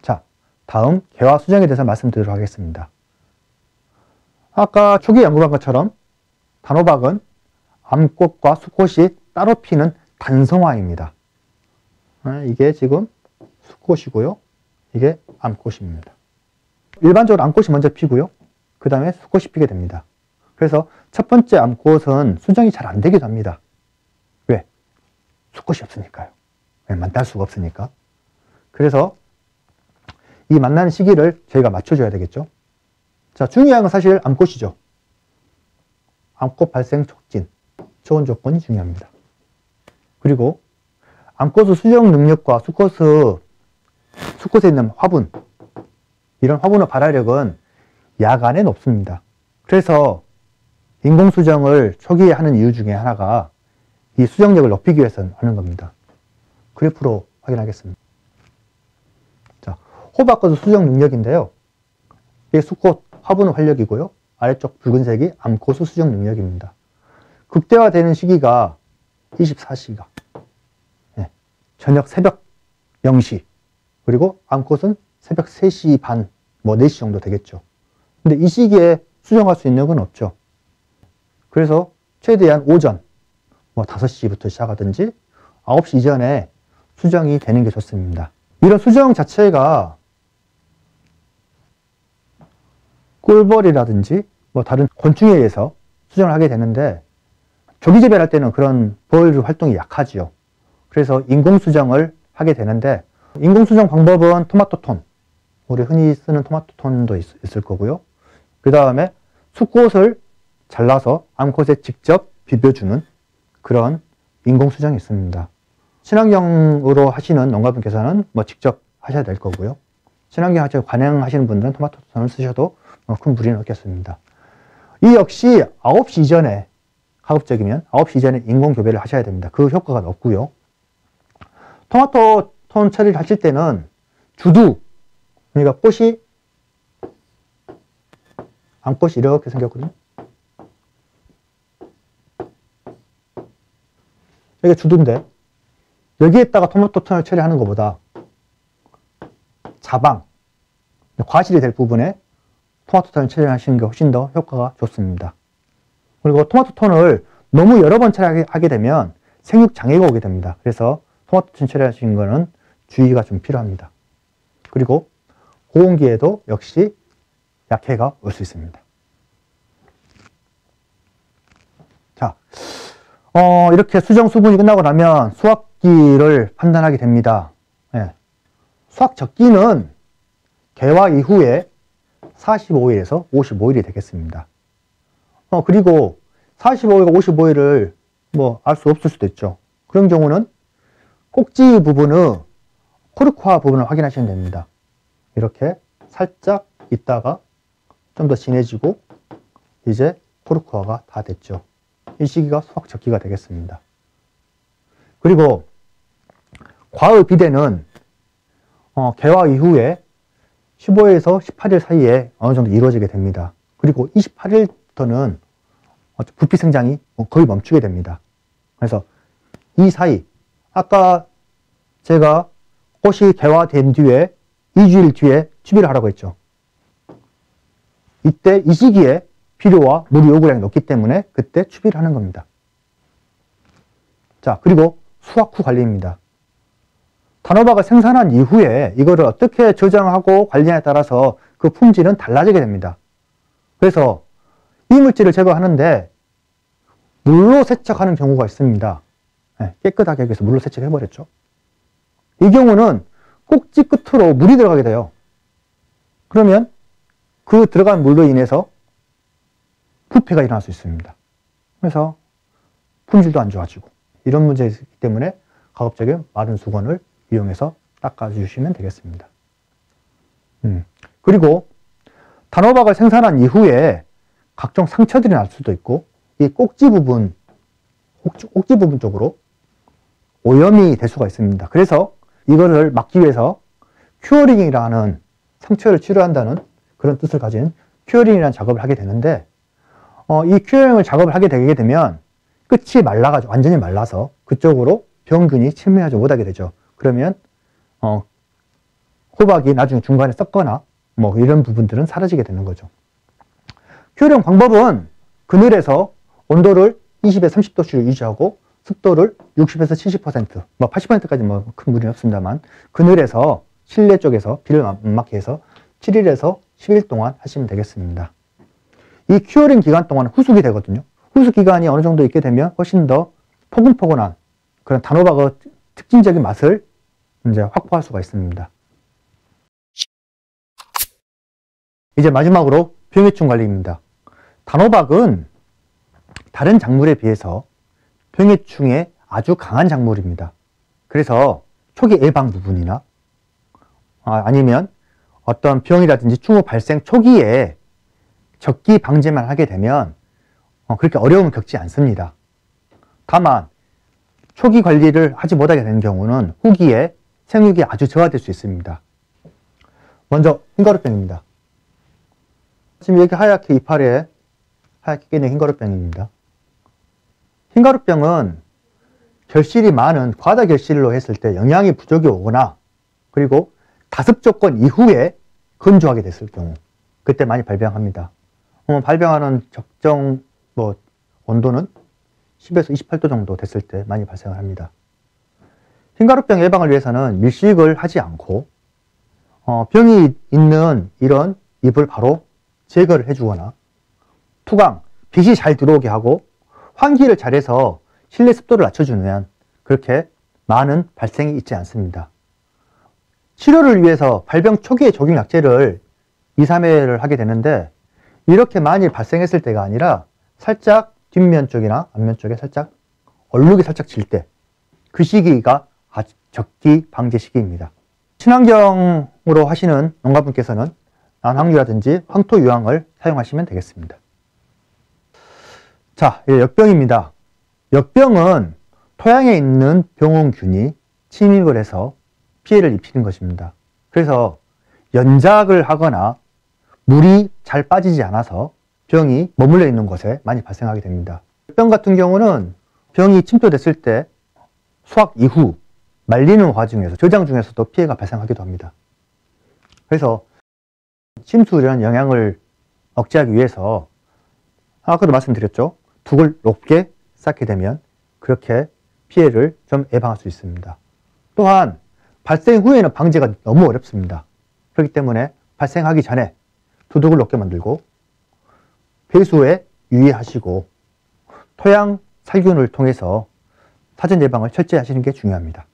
자, 다음 개화 수정에 대해서 말씀드리도록 하겠습니다. 아까 초기에 연구한 것처럼 단호박은 암꽃과 수꽃이 따로 피는 단성화입니다. 이게 지금 수꽃이고요. 이게 암꽃입니다. 일반적으로 암꽃이 먼저 피고요. 그 다음에 수꽃이 피게 됩니다. 그래서 첫 번째 암꽃은 수정이 잘 안 되기도 합니다. 왜? 수꽃이 없으니까요. 만날 수가 없으니까. 그래서 이 만나는 시기를 저희가 맞춰줘야 되겠죠. 자, 중요한 건 사실 암꽃이죠. 암꽃 발생 촉진, 좋은 조건이 중요합니다. 그리고 암꽃의 수정 능력과 수꽃에 있는 화분, 이런 화분의 발화력은 야간에 높습니다. 그래서 인공수정을 초기에 하는 이유 중에 하나가 이 수정력을 높이기 위해서 하는 겁니다. 그래프로 확인하겠습니다. 자, 호박꽃의 수정 능력인데요. 이게 수꽃 화분의 활력이고요. 아래쪽 붉은색이 암꽃의 수정 능력입니다. 극대화되는 시기가 24시간. 저녁 새벽 0시. 그리고 암꽃은 새벽 3시 반, 4시 정도 되겠죠. 근데 이 시기에 수정할 수 있는 건 없죠. 그래서 최대한 오전, 5시부터 시작하든지 9시 이전에 수정이 되는 게 좋습니다. 이런 수정 자체가 꿀벌이라든지 다른 곤충에 의해서 수정을 하게 되는데 조기재배할 때는 그런 벌 활동이 약하지요. 그래서 인공수정을 하게 되는데 인공수정 방법은 토마토톤, 우리 흔히 쓰는 토마토톤도 있을 거고요. 그 다음에 수꽃을 잘라서 암꽃에 직접 비벼주는 그런 인공수정이 있습니다. 친환경으로 하시는 농가분께서는 직접 하셔야 될 거고요. 친환경 관행하시는 분들은 토마토톤을 쓰셔도 큰 무리는 없겠습니다. 이 역시 9시 이전에, 가급적이면 9시 이전에 인공교배를 하셔야 됩니다. 그 효과가 높고요. 토마토 톤 처리를 하실 때는 주두, 그러니까 꽃이, 암꽃이 이렇게 생겼거든요. 여기가 주두인데, 여기에다가 토마토 톤을 처리하는 것보다 자방, 과실이 될 부분에 토마토 톤을 처리하시는 게 훨씬 더 효과가 좋습니다. 그리고 토마토 톤을 너무 여러 번 처리하게 되면 생육 장애가 오게 됩니다. 그래서 토마토 톤 처리하시는 거는 주의가 좀 필요합니다. 그리고 고온기에도 역시 약해가 올 수 있습니다. 자, 이렇게 수정 수분이 끝나고 나면 수확기를 판단하게 됩니다. 예. 수확 적기는 개화 이후에 45일에서 55일이 되겠습니다. 그리고 45일과 55일을 알 수 없을 수도 있죠. 그런 경우는 꼭지 부분의 코르크화 부분을 확인하시면 됩니다. 이렇게 살짝 있다가 좀 더 진해지고 이제 코르크화가 다 됐죠. 이 시기가 수확 적기가 되겠습니다. 그리고 과의 비대는 개화 이후에 15일에서 18일 사이에 어느 정도 이루어지게 됩니다. 그리고 28일부터는 부피 생장이 거의 멈추게 됩니다. 그래서 이 사이, 아까 제가 꽃이 개화된 뒤에 2주일 뒤에 추비를 하라고 했죠. 이때 이 시기에 비료와 물 요구량이 높기 때문에 그때 추비를 하는 겁니다. 자, 그리고 수확 후 관리입니다. 단호박을 생산한 이후에 이거를 어떻게 저장하고 관리하냐에 따라서 그 품질은 달라지게 됩니다. 그래서 이물질을 제거하는데 물로 세척하는 경우가 있습니다. 깨끗하게 해서 물로 세척해버렸죠. 이 경우는 꼭지 끝으로 물이 들어가게 돼요. 그러면 그 들어간 물로 인해서 부패가 일어날 수 있습니다. 그래서 품질도 안 좋아지고 이런 문제이기 때문에 가급적이면 마른 수건을 이용해서 닦아주시면 되겠습니다. 그리고 단호박을 생산한 이후에 각종 상처들이 날 수도 있고 이 꼭지 부분 쪽으로 오염이 될 수가 있습니다. 그래서 이거를 막기 위해서 큐어링이라는 상처를 치료한다는 그런 뜻을 가진 큐어링이라는 작업을 하게 되는데 이 큐어링을 작업을 하게 되게 되면 끝이 말라가지고 완전히 말라서 그쪽으로 병균이 침입하지 못하게 되죠. 그러면 호박이 나중에 중간에 썩거나 이런 부분들은 사라지게 되는 거죠. 큐어링 방법은 그늘에서 온도를 20에서 30도씨를 유지하고 습도를 60에서 70%, 80%까지 큰 무리는 없습니다만 그늘에서 실내 쪽에서 비를 안 맞게 해서 7일에서 10일 동안 하시면 되겠습니다. 이 큐어링 기간 동안 후숙이 되거든요. 후숙 기간이 어느 정도 있게 되면 훨씬 더 포근포근한 그런 단호박의 특징적인 맛을 이제 확보할 수가 있습니다. 이제 마지막으로 병해충 관리입니다. 단호박은 다른 작물에 비해서 병해충에 아주 강한 작물입니다. 그래서 초기 예방 부분이나 아니면 어떤 병이라든지 충후 발생 초기에 적기 방제만 하게 되면 그렇게 어려움을 겪지 않습니다. 다만 초기 관리를 하지 못하게 되는 경우는 후기에 생육이 아주 저하될 수 있습니다. 먼저 흰가루병입니다. 지금 여기 하얗게 이파리에 하얗게 끼는 흰가루병입니다. 흰가루병은 결실이 많은 과다 결실로 했을 때 영양이 부족이 오거나 그리고 다습 조건 이후에 건조하게 됐을 경우 그때 많이 발병합니다. 발병하는 적정 온도는 10에서 28도 정도 됐을 때 많이 발생을 합니다. 흰가루병 예방을 위해서는 밀식을 하지 않고 병이 있는 이런 잎을 바로 제거를 해주거나 투강, 빛이 잘 들어오게 하고 환기를 잘해서 실내 습도를 낮춰주면 그렇게 많은 발생이 있지 않습니다. 치료를 위해서 발병 초기에 적용 약제를 2, 3회를 하게 되는데 이렇게 많이 발생했을 때가 아니라 살짝 뒷면 쪽이나 앞면 쪽에 살짝 얼룩이 살짝 질 때 그 시기가 적기 방제 시기입니다. 친환경으로 하시는 농가분께서는 난황유라든지 황토유황을 사용하시면 되겠습니다. 자, 역병입니다. 역병은 토양에 있는 병원균이 침입을 해서 피해를 입히는 것입니다. 그래서 연작을 하거나 물이 잘 빠지지 않아서 병이 머물러 있는 곳에 많이 발생하게 됩니다. 병 같은 경우는 병이 침투됐을 때 수확 이후 말리는 과정에서 저장 중에서도 피해가 발생하기도 합니다. 그래서 침투된 영향을 억제하기 위해서 아까도 말씀드렸죠. 둑을 높게 쌓게 되면 그렇게 피해를 좀 예방할 수 있습니다. 또한 발생 후에는 방제가 너무 어렵습니다. 그렇기 때문에 발생하기 전에 두둑을 높게 만들고 배수에 유의하시고 토양 살균을 통해서 사전 예방을 철저히 하시는 게 중요합니다.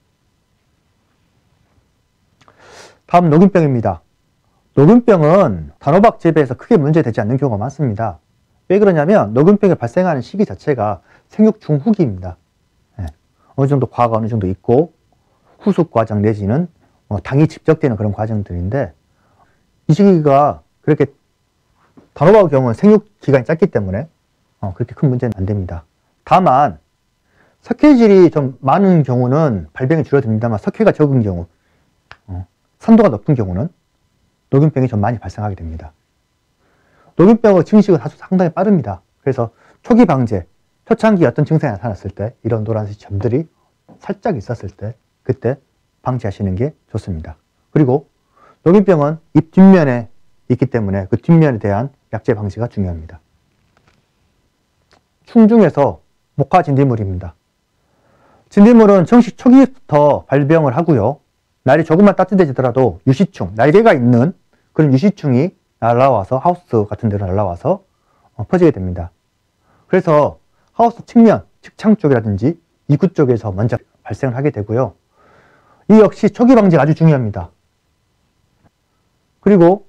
다음 녹균병입니다. 녹균병은 단호박 재배에서 크게 문제되지 않는 경우가 많습니다. 왜 그러냐면 녹균병이 발생하는 시기 자체가 생육 중후기입니다. 어느 정도 과가 어느 정도 있고 후숙 과정 내지는 당이 집적되는 그런 과정들인데 이 시기가 그렇게 단호박의 경우는 생육 기간이 짧기 때문에 그렇게 큰 문제는 안 됩니다. 다만 석회질이 좀 많은 경우는 발병이 줄어듭니다만 석회가 적은 경우, 산도가 높은 경우는 녹균병이 좀 많이 발생하게 됩니다. 녹균병의 증식은 아주 상당히 빠릅니다. 그래서 초기 방제, 초창기 어떤 증상이 나타났을 때 이런 노란색 점들이 살짝 있었을 때 그때 방지하시는 게 좋습니다. 그리고 녹균병은 잎 뒷면에 있기 때문에 그 뒷면에 대한 약제 방지가 중요합니다. 충중에서 목화 진딧물입니다. 진딧물은 정식 초기부터 발병을 하고요. 날이 조금만 따뜻해지더라도 유시충, 날개가 있는 그런 유시충이 날아와서 하우스 같은 데로 날아와서 퍼지게 됩니다. 그래서 하우스 측면, 측창 쪽이라든지 입구 쪽에서 먼저 발생을 하게 되고요. 이 역시 초기 방지가 아주 중요합니다. 그리고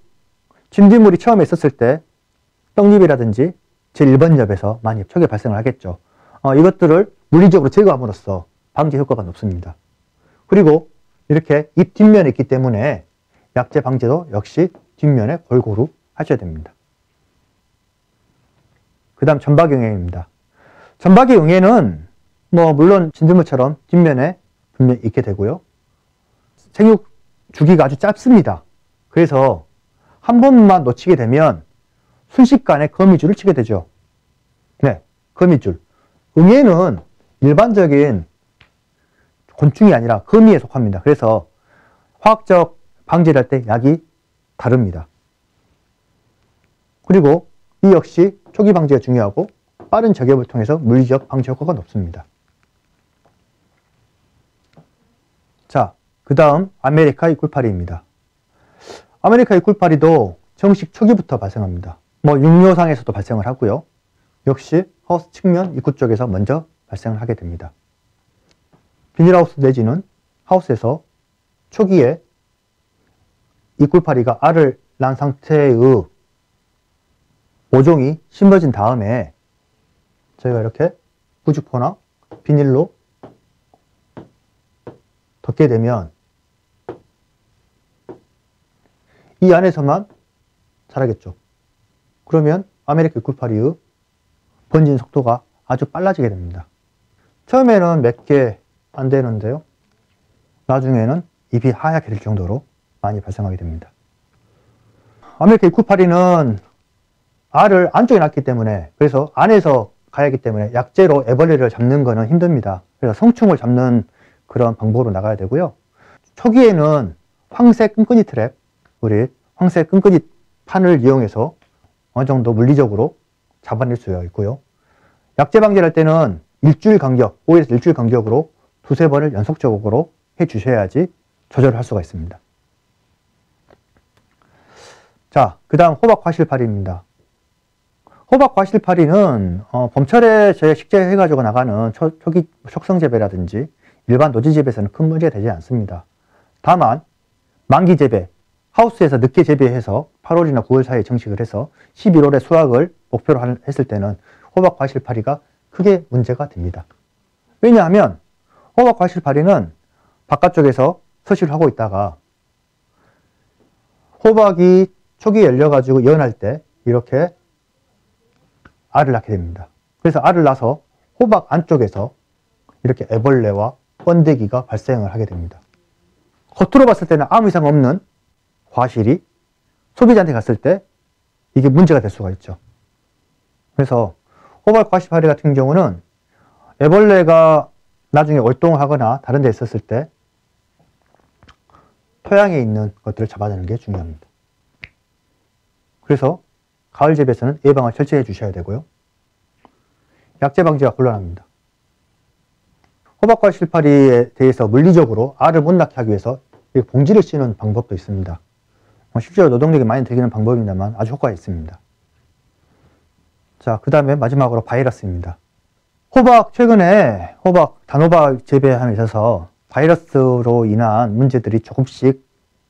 진딧물이 처음에 있었을 때 떡잎이라든지 제1번 엽에서 많이 초기에 발생을 하겠죠. 이것들을 물리적으로 제거함으로써 방지 효과가 높습니다. 그리고 이렇게 잎 뒷면에 있기 때문에 약제 방제도 역시 뒷면에 골고루 하셔야 됩니다. 그 다음 전박이 응애입니다. 전박이 응애는 물론 진딧물처럼 뒷면에 분명히 있게 되고요. 생육 주기가 아주 짧습니다. 그래서 한 번만 놓치게 되면 순식간에 거미줄을 치게 되죠. 네, 거미줄. 응애는 일반적인 곤충이 아니라 거미에 속합니다. 그래서 화학적 방제를 할 때 약이 다릅니다. 그리고 이 역시 초기 방제가 중요하고 빠른 저격을 통해서 물리적 방지 효과가 높습니다. 자, 그 다음 아메리카 이꿀파리입니다. 아메리카 이꿀파리도 정식 초기부터 발생합니다. 육묘상에서도 발생을 하고요. 역시 하우스 측면 입구 쪽에서 먼저 발생을 하게 됩니다. 비닐하우스 내지는 하우스에서 초기에 이꿀파리가 알을 낳은 상태의 모종이 심어진 다음에 저희가 이렇게 부직포나 비닐로 덮게 되면 이 안에서만 자라겠죠. 그러면 아메리카 이꿀파리의 번진 속도가 아주 빨라지게 됩니다. 처음에는 몇 개 안 되는데요. 나중에는 잎이 하얗게 될 정도로 많이 발생하게 됩니다. 아메리카 이꿀파리는 알을 안쪽에 낳기 때문에 그래서 안에서 가야하기 때문에 약재로 애벌레를 잡는 것은 힘듭니다. 그래서 성충을 잡는 그런 방법으로 나가야 되고요. 초기에는 황색 끈끈이 트랩, 우리 황색 끈끈이 판을 이용해서 어느 정도 물리적으로 잡아낼 수가 있고요. 약재 방제를 할 때는 일주일 간격, 5일에서 일주일 간격으로 두세 번을 연속적으로 해 주셔야지 조절을 할 수가 있습니다. 자, 그 다음 호박 과실파리입니다. 호박 과실파리는 봄철에 저희가 식재해가지고 나가는 초기 속성재배라든지 일반 노지재배에서는 큰 문제가 되지 않습니다. 다만 만기재배, 하우스에서 늦게 재배해서 8월이나 9월 사이에 정식을 해서 11월에 수확을 목표로 했을 때는 호박 과실파리가 크게 문제가 됩니다. 왜냐하면 호박 과실파리는 바깥쪽에서 서식을 하고 있다가 호박이 초기에 열려가지고 연할 때 이렇게 알을 낳게 됩니다. 그래서 알을 낳아서 호박 안쪽에서 이렇게 애벌레와 번데기가 발생을 하게 됩니다. 겉으로 봤을 때는 아무 이상 없는 과실이 소비자한테 갔을 때 이게 문제가 될 수가 있죠. 그래서 호박 과실파리 같은 경우는 애벌레가 나중에 월동하거나 다른 데 있었을 때 토양에 있는 것들을 잡아내는 게 중요합니다. 그래서 가을 재배에서는 예방을 철저히 해주셔야 되고요. 약재 방지가 곤란합니다. 호박과 실파리에 대해서 물리적으로 알을 못 낳게 하기 위해서 봉지를 씌우는 방법도 있습니다. 실제로 노동력이 많이 들기는 방법입니다만 아주 효과가 있습니다. 자, 그 다음에 마지막으로 바이러스입니다. 최근에 단호박 재배함에 있어서 바이러스로 인한 문제들이 조금씩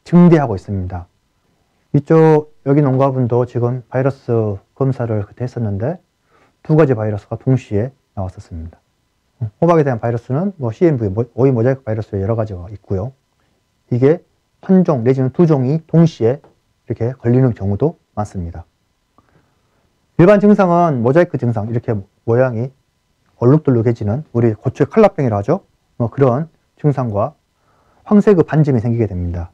증대하고 있습니다. 여기 농가분도 지금 바이러스 검사를 그때 했었는데 2가지 바이러스가 동시에 나왔었습니다. 호박에 대한 바이러스는 CMV, 오이 모자이크 바이러스 여러 가지가 있고요. 이게 한 종 내지는 2종이 동시에 이렇게 걸리는 경우도 많습니다. 일반 증상은 모자이크 증상, 이렇게 모양이 얼룩덜룩해지는 우리 고추의 칼라병이라 하죠. 그런 증상과 황색의 반점이 생기게 됩니다.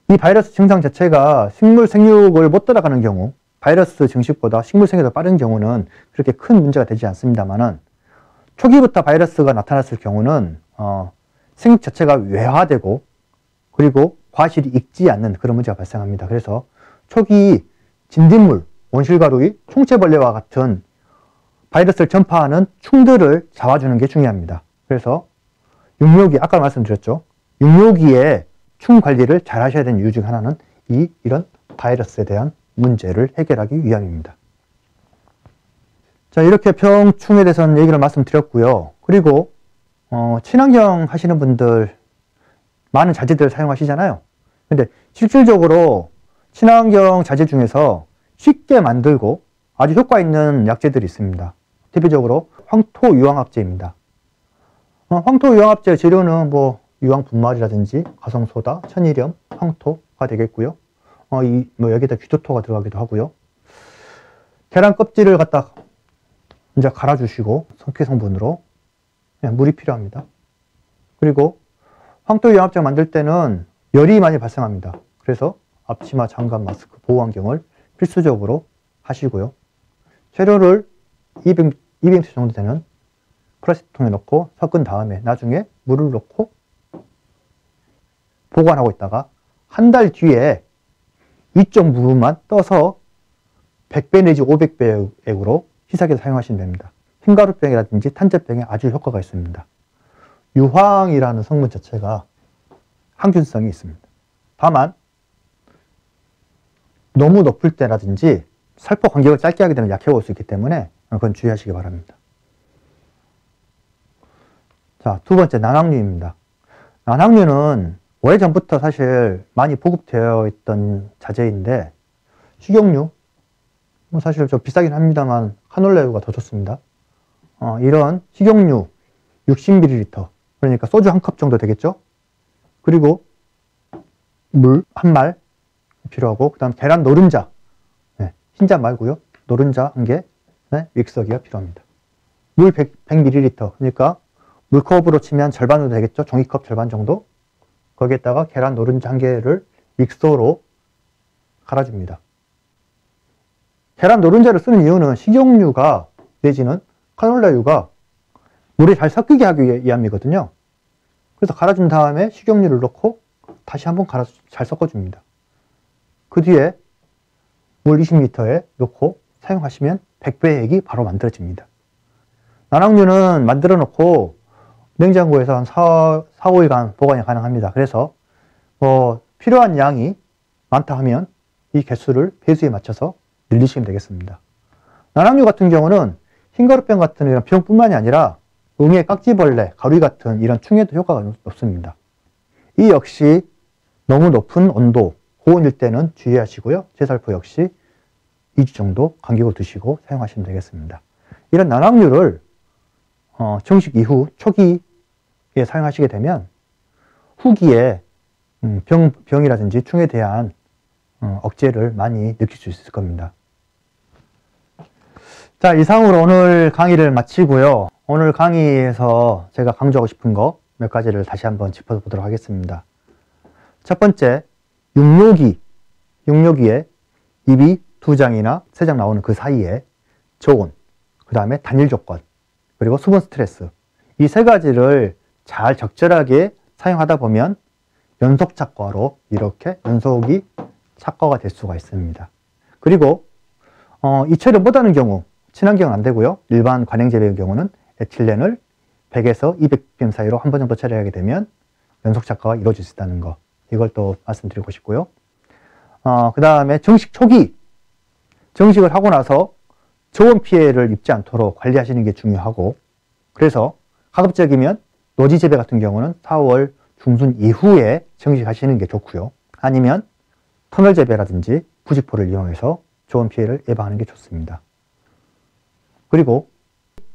이 바이러스 증상 자체가 식물 생육을 못 따라가는 경우, 바이러스 증식보다 식물 생육이 더 빠른 경우는 그렇게 큰 문제가 되지 않습니다만은 초기부터 바이러스가 나타났을 경우는 생육 자체가 외화되고 그리고 과실이 익지 않는 그런 문제가 발생합니다. 그래서 초기 진딧물, 온실가루의 총체벌레와 같은 바이러스를 전파하는 충들을 잡아주는 게 중요합니다. 그래서 육묘기, 아까 말씀드렸죠. 육묘기에 충 관리를 잘 하셔야 되는 이유 중 하나는 이런 바이러스에 대한 문제를 해결하기 위함입니다. 자, 이렇게 병충에 대해서는 얘기를 말씀드렸고요. 그리고 친환경 하시는 분들 많은 자재들을 사용하시잖아요. 근데 실질적으로 친환경 자재 중에서 쉽게 만들고 아주 효과 있는 약재들이 있습니다. 대표적으로 황토유황합제입니다. 황토유황합제 재료는 유황 분말이라든지 가성소다, 천일염, 황토가 되겠고요. 여기다 귀토토가 들어가기도 하고요. 계란 껍질을 갖다 이제 갈아주시고 석회 성분으로 물이 필요합니다. 그리고 황토유황합제 만들 때는 열이 많이 발생합니다. 그래서 앞치마, 장갑, 마스크, 보호안경을 필수적으로 하시고요. 재료를 200ml 정도 되는 플라스틱통에 넣고 섞은 다음에 나중에 물을 넣고 보관하고 있다가 한 달 뒤에 이쪽 부분만 떠서 100배 내지 500배액으로 희석해서 사용하시면 됩니다. 흰가루병이라든지 탄저병에 아주 효과가 있습니다. 유황이라는 성분 자체가 항균성이 있습니다. 다만 너무 높을 때라든지 살포 간격을 짧게 하게 되면 약해올 수 있기 때문에 그건 주의하시기 바랍니다. 자, 2번째 난황류입니다. 난황류는 오래전부터 사실 많이 보급되어 있던 자재인데 식용유, 사실 좀 비싸긴 합니다만 카놀라유가 더 좋습니다. 이런 식용유 60ml, 그러니까 소주 1컵 정도 되겠죠? 그리고 물 1말 필요하고, 그 다음 계란 노른자, 흰자 말고요, 노른자 1개, 믹서기가 필요합니다. 물 100ml, 그러니까 물컵으로 치면 절반으로 되겠죠? 종이컵 절반 정도? 거기에다가 계란 노른자 1개를 믹서로 갈아줍니다. 계란 노른자를 쓰는 이유는 식용유가 내지는 카놀라유가 물에 잘 섞이게 하기 위함이거든요. 그래서 갈아준 다음에 식용유를 넣고 다시 한번 잘 섞어줍니다. 그 뒤에 물 20리터에 넣고 사용하시면 100배의 액이 바로 만들어집니다. 난황류는 만들어 놓고 냉장고에서 한 4, 5일간 보관이 가능합니다. 그래서 필요한 양이 많다 하면 이 개수를 배수에 맞춰서 늘리시면 되겠습니다. 난황류 같은 경우는 흰가루병 같은 이런 병뿐만이 아니라 응애, 깍지벌레, 가루이 같은 이런 충에도 효과가 높습니다. 이 역시 너무 높은 온도, 고온일 때는 주의하시고요. 제살포 역시 2주 정도 간격을 두시고 사용하시면 되겠습니다. 이런 난황류를 정식 이후 초기에 사용하시게 되면 후기에 병이라든지 충에 대한 억제를 많이 느낄 수 있을 겁니다. 자, 이상으로 오늘 강의를 마치고요. 오늘 강의에서 제가 강조하고 싶은 거, 몇 가지를 다시 한번 짚어보도록 하겠습니다. 첫 번째, 육료기에 입이 2장이나 3장 나오는 그 사이에 저온, 그 다음에 단일 조건, 그리고 수분 스트레스, 이 세 가지를 잘 적절하게 사용하다 보면 연속 착과로 이렇게 연속이 착과가 될 수가 있습니다. 그리고 이 처리를 못하는 경우, 친환경은 안 되고요. 일반 관행 재배의 경우는 에틸렌을 100에서 200ppm 사이로 한 번 정도 처리하게 되면 연속 착과가 이루어질 수 있다는 거, 이걸 또 말씀드리고 싶고요. 그 다음에 정식 초기, 정식을 하고 나서 저온 피해를 입지 않도록 관리하시는 게 중요하고, 그래서 가급적이면 노지 재배 같은 경우는 4월 중순 이후에 정식하시는 게 좋고요. 아니면 터널 재배라든지 부직포를 이용해서 저온 피해를 예방하는 게 좋습니다. 그리고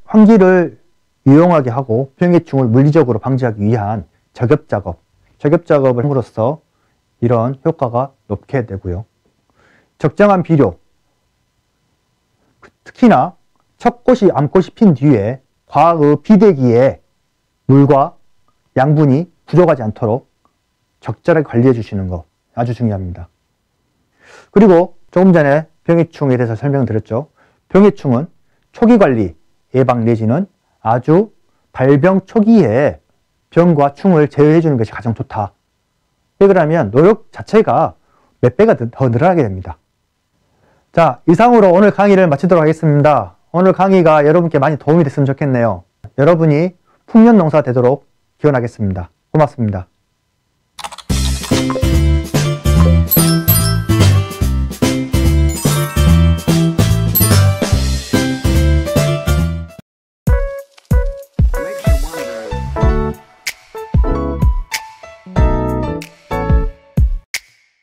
환기를 유용하게 하고 병해충을 물리적으로 방지하기 위한 저겹 작업을 함으로써 이런 효과가 높게 되고요. 적정한 비료, 특히나 첫 꽃이 암꽃이 핀 뒤에 과의 비대기에 물과 양분이 부족하지 않도록 적절하게 관리해 주시는 거 아주 중요합니다. 그리고 조금 전에 병해충에 대해서 설명드렸죠. 병해충은 초기 관리, 예방 내지는 아주 발병 초기에 병과 충을 제어해 주는 것이 가장 좋다. 왜 그러냐면 노력 자체가 몇 배가 더 늘어나게 됩니다. 자, 이상으로 오늘 강의를 마치도록 하겠습니다. 오늘 강의가 여러분께 많이 도움이 됐으면 좋겠네요. 여러분이 풍년 농사 되도록 기원하겠습니다. 고맙습니다.